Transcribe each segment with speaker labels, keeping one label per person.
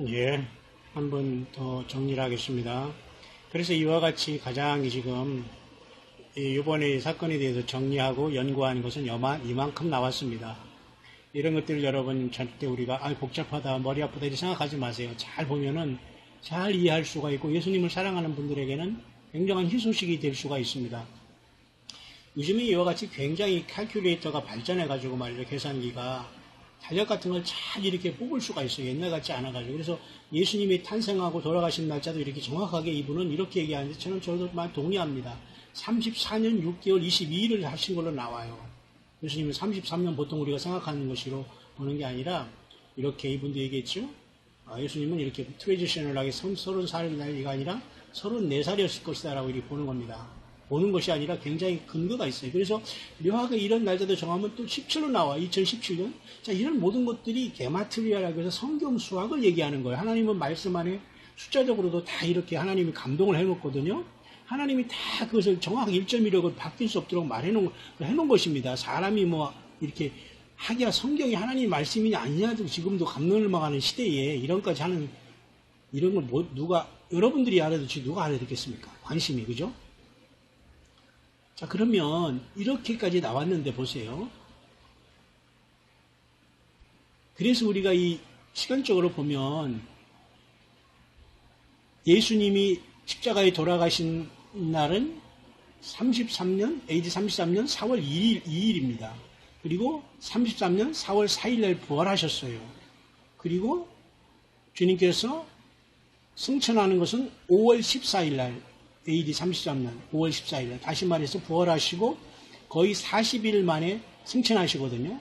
Speaker 1: 예, 한 번 더 정리를 하겠습니다. 그래서 이와 같이 가장 지금 이번에 사건에 대해서 정리하고 연구한 것은 이만큼 나왔습니다. 이런 것들을 여러분 절대 우리가 복잡하다, 머리 아프다 이렇게 생각하지 마세요. 잘 보면은 잘 이해할 수가 있고 예수님을 사랑하는 분들에게는 굉장한 희소식이 될 수가 있습니다. 요즘에 이와 같이 굉장히 칼큘레이터가 발전해가지고 말이죠. 계산기가 달력 같은 걸 잘 이렇게 뽑을 수가 있어요. 옛날 같지 않아가지고. 그래서 예수님이 탄생하고 돌아가신 날짜도 이렇게 정확하게 이분은 이렇게 얘기하는데 저도 많이 동의합니다. 34년 6개월 22일을 하신 걸로 나와요. 예수님은 33년 보통 우리가 생각하는 것으로 보는 게 아니라 이렇게 이분도 얘기했죠. 예수님은 이렇게 트레디셔널하게 30살 나이가 아니라 34살이었을 것이다 라고 이렇게 보는 겁니다. 보는 것이 아니라 굉장히 근거가 있어요. 그래서 묘하게 이런 날짜도 정하면 또 17로 나와. 2017년. 자, 이런 모든 것들이 게마트리아라고 해서 성경 수학을 얘기하는 거예요. 하나님은 말씀 안에 숫자적으로도 다 이렇게 하나님이 감동을 해놓거든요. 하나님이 다 그것을 정확하게 1.1억을 바뀔 수 없도록 해놓은 것입니다. 사람이 뭐 이렇게 하기야 성경이 하나님 말씀이냐 아니냐도 지금도 감론을망하는 시대에 이런까지 하는 이런 걸 여러분들이 알아듣지 누가 알아듣겠습니까? 관심이, 그죠? 자, 그러면 이렇게까지 나왔는데 보세요. 그래서 우리가 이 시간적으로 보면 예수님이 십자가에 돌아가신 날은 33년, AD 33년 4월 2일입니다. 그리고 33년 4월 4일 날 부활하셨어요. 그리고 주님께서 승천하는 것은 5월 14일 날 AD 33년 5월 14일 날 다시 말해서 부활하시고 거의 40일 만에 승천하시거든요.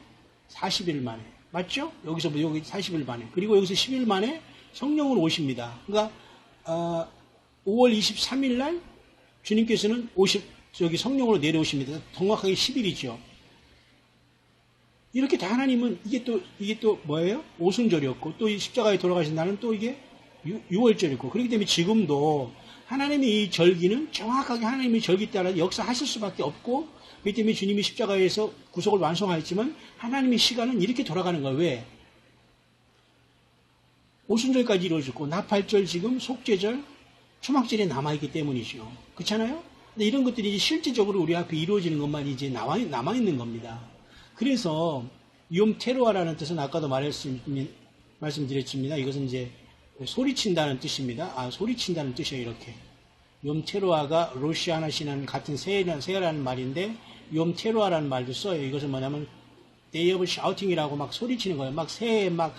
Speaker 1: 40일 만에. 맞죠? 여기 40일 만에. 그리고 여기서 10일 만에 성령으로 오십니다. 그러니까 5월 23일 날 주님께서는 성령으로 내려오십니다. 정확하게 10일이죠. 이렇게 다 하나님은 이게 또 뭐예요? 오순절이었고 또 이 십자가에 돌아가신 날은 또 이게 6월절이고 그렇기 때문에 지금도 하나님의 이 절기는 정확하게 하나님의 절기 따라 역사하실 수밖에 없고 그렇기 때문에 주님이 십자가에서 구속을 완성하였지만 하나님의 시간은 이렇게 돌아가는 거예요. 왜? 오순절까지 이루어졌고 나팔절 지금 속죄절 초막절에 남아있기 때문이죠. 그렇잖아요? 근데 이런 것들이 이제 실제적으로 우리 앞에 이루어지는 것만 이제 남아있는 겁니다. 그래서 욤 테루아라는 뜻은 아까도 말씀드렸습니다. 이것은 이제 소리친다는 뜻입니다. 소리친다는 뜻이에요. 이렇게 욤 테루아가 로시아나 신앙 같은 새라는 말인데 욤 테루아라는 말도 써요. 이것은 뭐냐면 Day of Shouting이라고 막 소리치는 거예요. 막 새해 막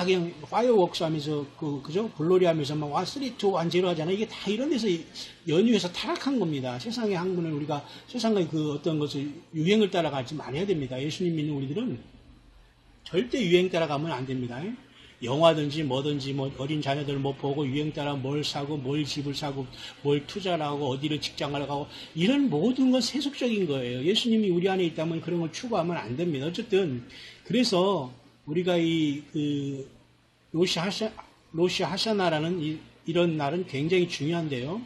Speaker 1: 그냥 파이어웍스 하면서 그죠? 불놀이 하면서 막 3, 2, 1, 0 하잖아요. 이게 다 이런 데서 연유해서 타락한 겁니다. 세상의 학문을 우리가 세상의 그 어떤 것을 유행을 따라가지 말아야 됩니다. 예수님 믿는 우리들은 절대 유행 따라가면 안 됩니다. 영화든지 뭐든지 뭐 어린 자녀들 뭐 보고 유행 따라 뭘 사고 뭘 집을 사고 뭘 투자를 하고 어디를 직장을 가고 이런 모든 건 세속적인 거예요. 예수님이 우리 안에 있다면 그런 걸 추구하면 안 됩니다. 어쨌든 그래서 우리가 로시 하샤나라는 이런 날은 굉장히 중요한데요.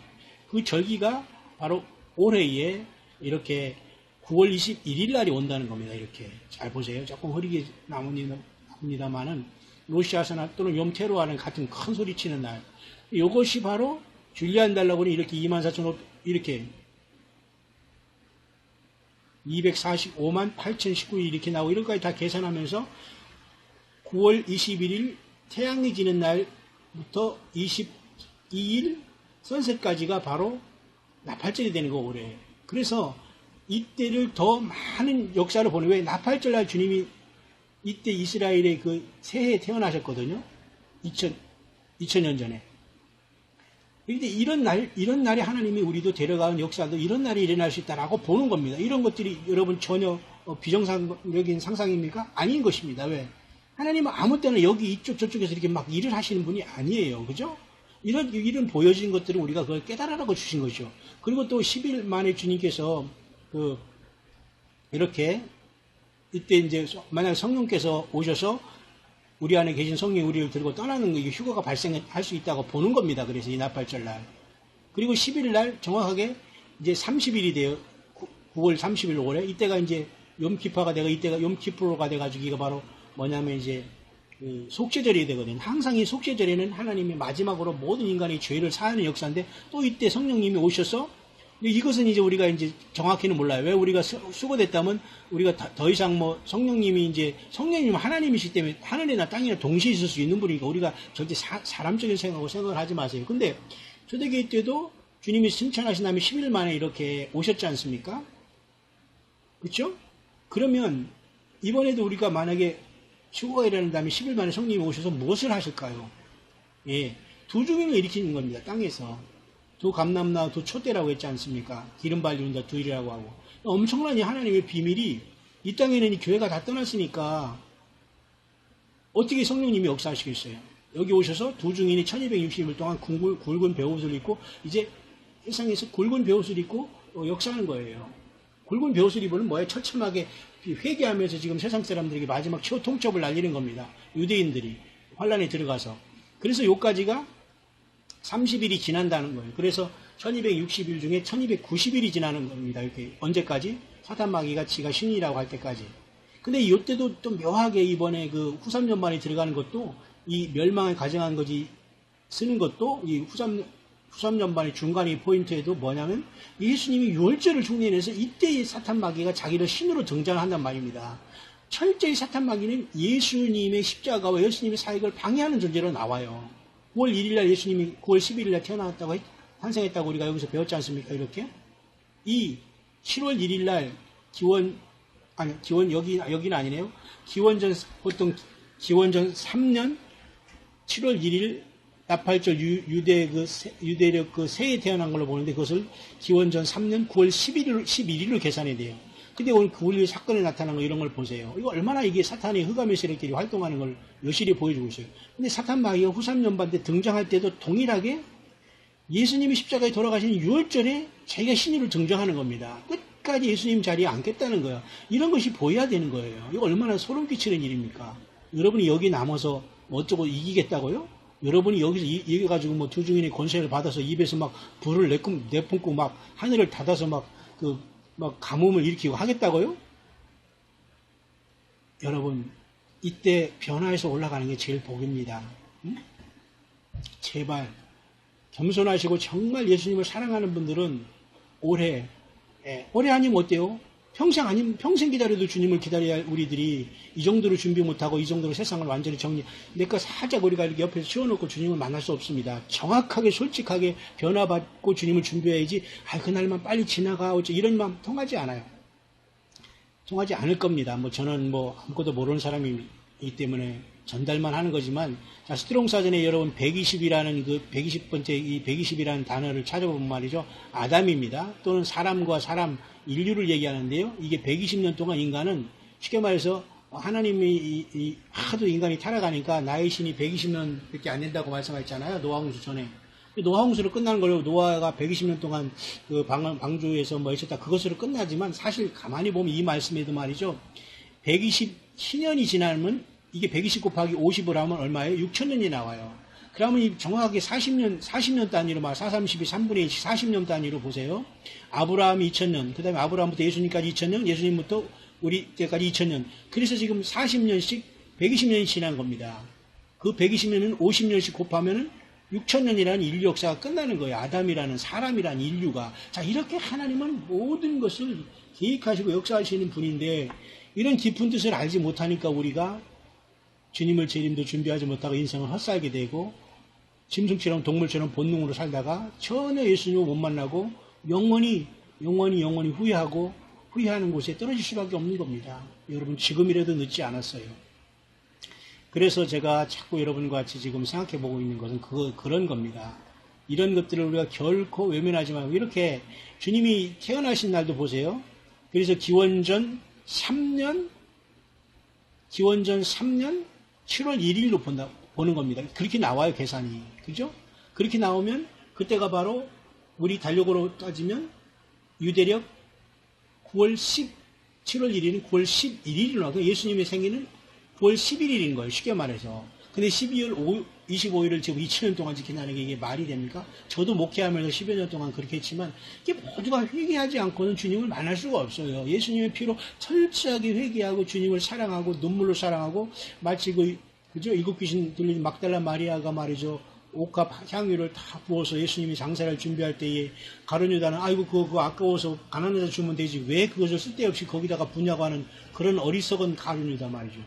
Speaker 1: 그 절기가 바로 올해에 이렇게 9월 21일 날이 온다는 겁니다. 이렇게 잘 보세요. 조금 흐리게 나옵니다만은 로시 하샤나 또는 욤 테루아는 같은 큰 소리 치는 날. 이것이 바로 줄리안 달라고는 이렇게 24,500 이렇게 245만 8,019일 이렇게 나오고 이런 것까지 다 계산하면서 9월 21일 태양이 지는 날부터 22일 선셋까지가 바로 나팔절이 되는 거 올해. 그래서 이때를 더 많은 역사를 보는 왜 나팔절 날 주님이 이때 이스라엘의 그 새해에 태어나셨거든요. 2000년 전에. 그런데 이런 날에 하나님이 우리도 데려가는 역사도 이런 날이 일어날 수 있다라고 보는 겁니다. 이런 것들이 여러분 전혀 비정상적인 상상입니까? 아닌 것입니다. 왜? 하나님은 아무 때나 여기 이쪽 저쪽에서 이렇게 막 일을 하시는 분이 아니에요. 그죠? 이런 보여진 것들은 우리가 그걸 깨달으라고 주신 거죠. 그리고 또 10일 만에 주님께서 이렇게 이때 이제 만약 성령께서 오셔서 우리 안에 계신 성령이 우리를 들고 떠나는 거, 이게 휴가가 발생할 수 있다고 보는 겁니다. 그래서 이 나팔절 날. 그리고 10일 날 정확하게 이제 30일이 돼요. 9월 30일 5월에. 이때가 이제 욤키파가 되고 이때가 욤키프로가 돼가지고 이거 바로 뭐냐면 이제 속죄절이 되거든요. 항상 이 속죄절에는 하나님이 마지막으로 모든 인간의 죄를 사하는 역사인데 또 이때 성령님이 오셔서 이것은 이제 우리가 이제 정확히는 몰라요. 왜 우리가 수고됐다면 우리가 더 이상 뭐 성령님은 하나님이시기 때문에 하늘이나 땅이나 동시에 있을 수 있는 분이니까 우리가 절대 사람적인 생각을 하지 마세요. 근데 초대교회 때도 주님이 승천하신 다음에 10일 만에 이렇게 오셨지 않습니까? 그렇죠? 그러면 이번에도 우리가 만약에 휴거가 일어난 다음에 10일 만에 성령님이 오셔서 무엇을 하실까요? 예, 두 중인을 일으키는 겁니다. 땅에서. 두 감람나 두 촛대라고 했지 않습니까? 기름 발리는 자 두 일이라고 하고. 엄청난 이 하나님의 비밀이 이 땅에는 이 교회가 다 떠났으니까 어떻게 성령님이 역사하시겠어요? 여기 오셔서 두 중인이 1260일 동안 굵은 베옷을 입고 이제 세상에서 굵은 베옷을 입고 역사하는 거예요. 굵은 베옷을 입으면 뭐예요? 처참하게 회개하면서 지금 세상 사람들에게 마지막 통첩을 날리는 겁니다. 유대인들이 환란에 들어가서. 그래서 요까지가 30일이 지난다는 거예요. 그래서 1260일 중에 1290일이 지나는 겁니다. 이렇게 언제까지? 사탄 마귀가 지가 신이라고 할 때까지. 근데 이때도 또 묘하게 이번에 그 후삼전반에 들어가는 것도 이 멸망을 가정한 거지 쓰는 것도 이 후삼전반의 중간의 포인트에도 뭐냐면 예수님이 유월절을 흉내내서 이때 사탄 마귀가 자기를 신으로 등장을 한단 말입니다. 철저히 사탄 마귀는 예수님의 십자가와 예수님의 사역을 방해하는 존재로 나와요. 9월 1일날 예수님이 9월 11일날 태어났다고 탄생했다고 우리가 여기서 배웠지 않습니까? 이렇게 이 7월 1일날 여기는 아니네요. 보통 기원전 3년 7월 1일 나팔절 유대력 그 새해 태어난 걸로 보는데 그것을 기원전 3년 9월 11일로 계산해야 돼요. 근데 오늘 그 우리 사건에 나타난 거 이런 걸 보세요. 이거 얼마나 이게 사탄의 흑암의 세력들이 활동하는 걸 여실히 보여주고 있어요. 근데 사탄 마귀가 후삼연반 때 등장할 때도 동일하게 예수님이 십자가에 돌아가신 6월절에 자기가 신으로 등장하는 겁니다. 끝까지 예수님 자리에 앉겠다는 거예요. 이런 것이 보여야 되는 거예요. 이거 얼마나 소름 끼치는 일입니까? 여러분이 여기 남아서 어쩌고 이기겠다고요? 여러분이 여기서 이겨가지고 뭐 두 중인의 권세를 받아서 입에서 막 불을 내뿜고 막 하늘을 닫아서 막 가뭄을 일으키고 하겠다고요? 여러분, 이때 변화해서 올라가는 게 제일 복입니다. 응? 제발 겸손하시고 정말 예수님을 사랑하는 분들은 올해 아니면 어때요? 평생 기다려도 주님을 기다려야 할 우리들이 이 정도로 준비 못하고 이 정도로 세상을 완전히 내거 살짝 우리가 이렇게 옆에서 치워놓고 주님을 만날 수 없습니다. 정확하게 솔직하게 변화받고 주님을 준비해야지 그날만 빨리 지나가 이런 마음 통하지 않아요. 통하지 않을 겁니다. 저는 아무것도 모르는 사람이기 때문에 전달만 하는 거지만 스트롱 사전에 여러분 120이라는 그 120번째 이 120이라는 단어를 찾아보면 말이죠. 아담입니다. 또는 사람과 사람 인류를 얘기하는데요. 이게 120년 동안 인간은 쉽게 말해서 하나님이 하도 인간이 타락하니까 나의 신이 120년밖에 안 된다고 말씀하셨잖아요. 노아홍수 전에. 노아홍수로 끝나는 걸로 노아가 120년 동안 그 방주에서 있었다. 그것으로 끝나지만 사실 가만히 보면 이 말씀에도 말이죠. 120년이 지나면 이게 120 곱하기 50을 하면 얼마예요? 6천년이 나와요. 그러면 정확하게 40년 단위로 432 3분의 1 40년 단위로 보세요. 아브라함이 2000년, 그 다음에 아브라함부터 예수님까지 2000년, 예수님부터 우리 때까지 2000년. 그래서 지금 40년씩 120년이 지난 겁니다. 그 120년은 50년씩 곱하면은 6천년이라는 인류 역사가 끝나는 거예요. 아담이라는 사람이라는 인류가. 자, 이렇게 하나님은 모든 것을 계획하시고 역사하시는 분인데 이런 깊은 뜻을 알지 못하니까 우리가 주님을 재림도 준비하지 못하고 인생을 헛살게 되고 짐승처럼 동물처럼 본능으로 살다가 전혀 예수님을 못 만나고 영원히 후회하고 후회하는 곳에 떨어질 수밖에 없는 겁니다. 여러분 지금이라도 늦지 않았어요. 그래서 제가 자꾸 여러분과 같이 지금 생각해 보고 있는 것은 그런 겁니다. 이런 것들을 우리가 결코 외면하지 말고 이렇게 주님이 태어나신 날도 보세요. 그래서 기원전 3년 7월 1일로 보는 겁니다. 그렇게 나와요, 계산이. 그죠? 그렇게 나오면, 그때가 바로, 우리 달력으로 따지면, 유대력 7월 1일은 9월 11일로 나와요. 예수님의 생일은 9월 11일인 거예요, 쉽게 말해서. 근데 12월 25일을 지금 2000년 동안 지킨다는 게 이게 말이 됩니까? 저도 목회하면서 10여 년 동안 그렇게 했지만, 이게 모두가 회개하지 않고는 주님을 만날 수가 없어요. 예수님의 피로 철저하게 회개하고 주님을 사랑하고 눈물로 사랑하고 마치 그죠? 일곱 귀신 들린 막달라 마리아가 말이죠. 옥합 향유를 다 부어서 예수님이 장사를 준비할 때에 가룟 유다는 아이고 그거 아까워서 가난한 자 주면 되지 왜 그것을 쓸데없이 거기다가 부냐고 하는 그런 어리석은 가룟 유다 말이죠.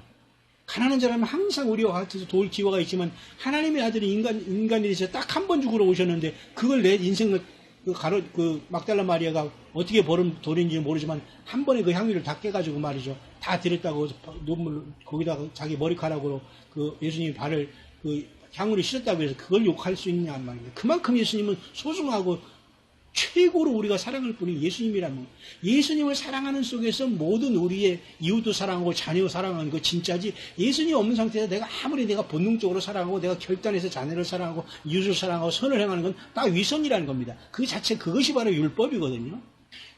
Speaker 1: 가난한 자라면 항상 우리와 같아서 도울 기회가 있지만 하나님의 아들이 인간이 되셔 딱 한 번 죽으러 오셨는데 그걸 내 인생을 그 막달라 마리아가 어떻게 버는 돌인지 모르지만 한 번에 그 향유를 다 깨가지고 말이죠. 다 드렸다고 눈물 거기다가 자기 머리카락으로 그 예수님 발을 그 향유를 씻었다고 해서 그걸 욕할 수 있느냐 말입니다. 그만큼 예수님은 소중하고 최고로 우리가 사랑할 분이 예수님이라면 예수님을 사랑하는 속에서 모든 우리의 이웃도 사랑하고 자녀 사랑하는 거 진짜지 예수님 없는 상태에서 내가 아무리 내가 본능적으로 사랑하고 내가 결단해서 자녀를 사랑하고 이웃을 사랑하고 선을 행하는 건 다 위선이라는 겁니다. 그 자체 그것이 바로 율법이거든요.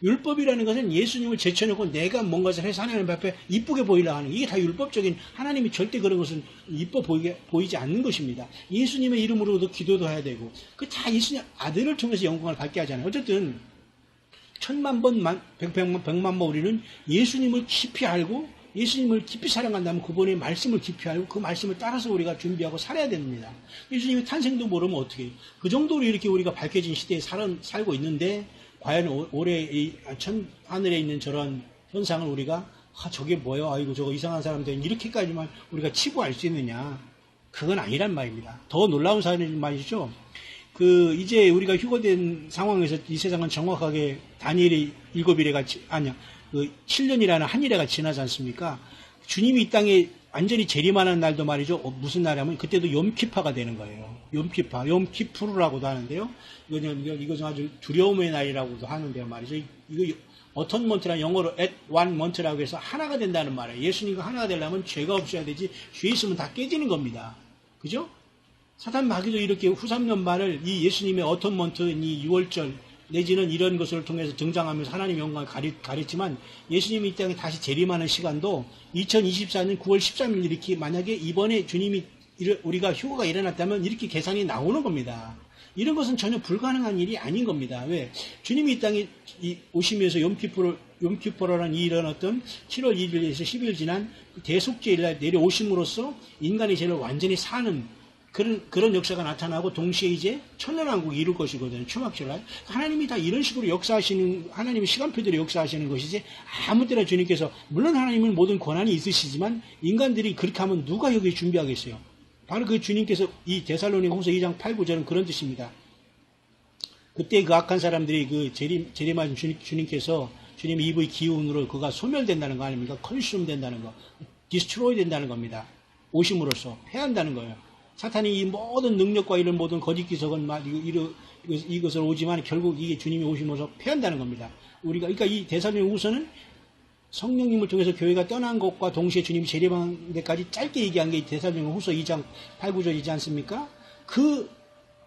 Speaker 1: 율법이라는 것은 예수님을 제쳐놓고 내가 뭔가를 해서 하나님 앞에 이쁘게 보이려 하는 이게 다 율법적인 하나님이 절대 그런 것은 이뻐 보이지 않는 것입니다. 예수님의 이름으로도 기도도 해야 되고 그 다 예수님 아들을 통해서 영광을 받게 하잖아요. 어쨌든 천만 번, 백만 번 우리는 예수님을 깊이 알고 예수님을 깊이 사랑한다면 그분의 말씀을 깊이 알고 그 말씀을 따라서 우리가 준비하고 살아야 됩니다. 예수님의 탄생도 모르면 어떻게 해요? 그 정도로 이렇게 우리가 밝혀진 시대에 살고 있는데 과연 올해 이 하늘에 있는 저런 현상을 우리가 저게 뭐야? 아이고 저거 이상한 사람들 이렇게까지만 우리가 치부할 수 있느냐? 그건 아니란 말입니다. 더 놀라운 사실은 말이죠. 이제 우리가 휴거된 상황에서 이 세상은 정확하게 다니엘이 7일에가 아니야. 7년이라는 한 일회가 지나지 않습니까? 주님이 이 땅에 완전히 재림하는 날도 말이죠. 무슨 날이냐면 그때도 욤키파가 되는 거예요. 욤키파, 욤키푸르라고도 하는데요. 이것은 아주 두려움의 날이라고도 하는데요. 말이죠. 이거 어턴먼트라는 영어로 at one month라고 해서 하나가 된다는 말이에요. 예수님과 하나가 되려면 죄가 없어야 되지 죄 있으면 다 깨지는 겁니다. 그죠? 사탄 마귀도 이렇게 후 3년 만을 이 예수님의 어턴먼트 이 6월절 내지는 이런 것을 통해서 등장하면서 하나님 영광을 가렸지만 예수님이 이 땅에 다시 재림하는 시간도 2024년 9월 13일 이렇게 만약에 이번에 주님이 우리가 휴거가 일어났다면 이렇게 계산이 나오는 겁니다. 이런 것은 전혀 불가능한 일이 아닌 겁니다. 왜? 주님이 이 땅에 오시면서 욤키푸르라는 이런 어떤 7월 1일에서 10일 지난 대속죄일날 내려오심으로써 인간의 죄를 완전히 사는 그런 역사가 나타나고 동시에 이제 천년왕국이 이룰 것이거든요. 초막절날. 하나님이 다 이런 식으로 역사하시는 하나님의 시간표대로 역사하시는 것이지 아무 때나 주님께서 물론 하나님은 모든 권한이 있으시지만 인간들이 그렇게 하면 누가 여기 준비하겠어요. 바로 그 주님께서 이 데살로니가후서 2장 8, 9절은 그런 뜻입니다. 그때 그 악한 사람들이 그 재림하신 주님께서 주님 입의 기운으로 그가 소멸된다는 거 아닙니까? 컨슘 된다는 거. 디스트로이 된다는 겁니다. 오심으로써 패한다는 거예요. 사탄이 이 모든 능력과 이런 모든 거짓 기석은 이것을 오지만 결국 이게 주님이 오심으로써 패한다는 겁니다. 그러니까 이 데살로니가후서는 성령님을 통해서 교회가 떠난 것과 동시에 주님이 재림한 데까지 짧게 얘기한 게 데살로니가후서 2장 8, 9절이지 않습니까? 그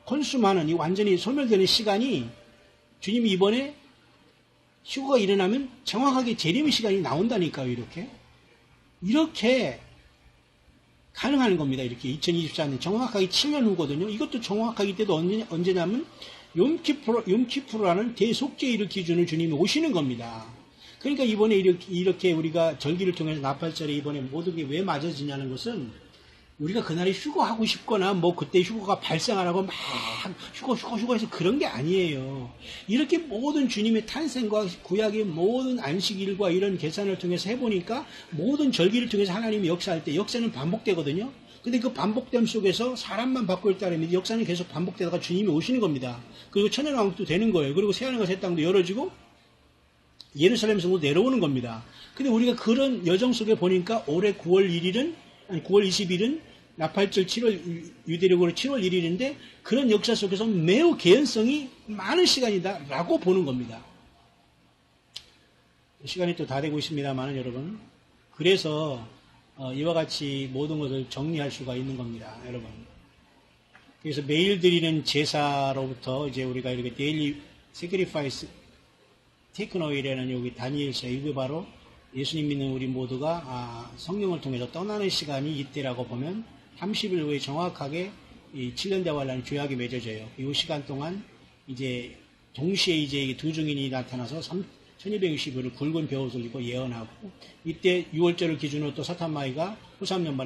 Speaker 1: 컨수마는 이 완전히 소멸되는 시간이 주님이 이번에 휴거가 일어나면 정확하게 재림의 시간이 나온다니까요. 이렇게 가능한 겁니다. 이렇게 2024년 정확하게 7년 후거든요. 이것도 정확하게 때도 언제냐면 욤키푸르라는 대속죄일을 기준으로 주님이 오시는 겁니다. 그러니까 이번에 이렇게 우리가 절기를 통해서 나팔절에 이번에 모든 게 왜 맞아지냐는 것은 우리가 그날에 휴거하고 싶거나 뭐 그때 휴거가 발생하라고 막 휴거 해서 그런 게 아니에요. 이렇게 모든 주님의 탄생과 구약의 모든 안식일과 이런 계산을 통해서 해보니까 모든 절기를 통해서 하나님이 역사할 때 역사는 반복되거든요. 근데 그 반복됨 속에서 사람만 바꿀 따르면 역사는 계속 반복되다가 주님이 오시는 겁니다. 그리고 천년왕국도 되는 거예요. 그리고 새하늘과 새 땅도 열어지고 예루살렘 성도 내려오는 겁니다. 근데 우리가 그런 여정 속에 보니까 올해 9월 20일은 나팔절 7월, 유대력으로 7월 1일인데 그런 역사 속에서 매우 개연성이 많은 시간이다라고 보는 겁니다. 시간이 또 다 되고 있습니다만 여러분. 그래서 이와 같이 모든 것을 정리할 수가 있는 겁니다. 여러분. 그래서 매일 드리는 제사로부터 이제 우리가 이렇게 데일리 세크리파이스 테크노이라는 여기 다니엘서 이게 바로 예수님 믿는 우리 모두가 성령을 통해서 떠나는 시간이 이때라고 보면 30일 후에 정확하게 이 7년 대환란이 죄악이 맺어져요. 이 시간 동안 이제 동시에 이제 두 증인이 나타나서 1260일을 굵은 벼옷을 입고 예언하고 이때 6월절을 기준으로 또 사탄마귀가 후 3년 만에